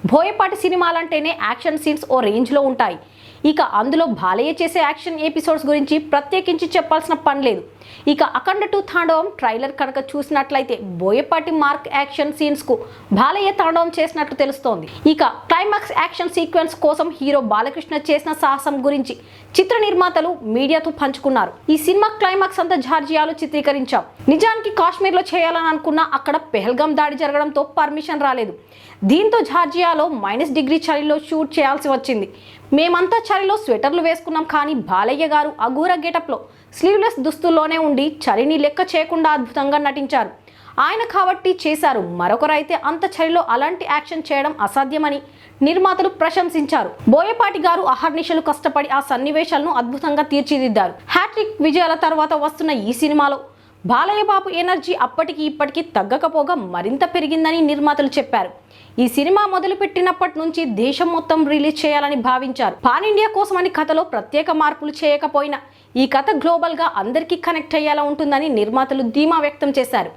Boyapati సినిమాలంటేనే action scenes ఓ రేంజ్లో ఉంటాయి. ఇక అందులో బాలయ్య చేసే యాక్షన్ ఎపిసోడ్స్ గురించి ప్రత్యేకించి చెప్పాల్సిన పని లేదు. ఇక అఖండ 2 తాండవం ట్రైలర్ కనుక చూసినట్లయితే బోయపాటి మార్క్ యాక్షన్ సీన్స్ కు బాలయ్య తాండవం చేసినట్లు తెలుస్తోంది. ఇక క్లైమాక్స్ యాక్షన్ సీక్వెన్స్ కోసం హీరో బాలకృష్ణ చేసిన సాహసం గురించి చిత్ర నిర్మాతలు మీడియాతో పంచుకున్నారు. ఈ సినిమా క్లైమాక్స్ అంతా జార్జియాలో చిత్రీకరించాం. నిజానికి కాశ్మీర్లో చేయాలని అనుకున్నా అక్కడ పెహల్గాం దాడి జరగడంతో పర్మిషన్ రాలేదు. దీంతో జార్జియాలో -డిగ్రీ చలిలో షూట్ చేయాల్సి వచ్చింది. మేమంతా చలిలో స్వెటర్లు వేసుకున్నాం, కానీ బాలయ్య గారు అఘోర గెటప్లో స్లీవ్లెస్ దుస్తుల్లోనే ఉండి చలిని లెక్క చేయకుండా అద్భుతంగా నటించారు. ఆయన కాబట్టి చేశారు. మరొకరైతే అంత చలిలో అలాంటి యాక్షన్ చేయడం అసాధ్యమని నిర్మాతలు ప్రశంసించారు. బోయపాటి గారు అహర్నిశలు కష్టపడి ఆ సన్నివేశాలను అద్భుతంగా తీర్చిదిద్దారు. హ్యాట్రిక్ విజయాల తర్వాత వస్తున్న ఈ సినిమాలో బాలయ్య బాబు ఎనర్జీ అప్పటికి ఇప్పటికీ తగ్గకపోగా మరింత పెరిగిందని నిర్మాతలు చెప్పారు. ఈ సినిమా మొదలుపెట్టినప్పటి నుంచి దేశం మొత్తం రిలీజ్ చేయాలని భావించారు. పాన్ ఇండియా కోసమని కథలో ప్రత్యేక మార్పులు చేయకపోయినా ఈ కథ గ్లోబల్ గా అందరికీ కనెక్ట్ అయ్యేలా ఉంటుందని నిర్మాతలు ధీమా వ్యక్తం చేశారు.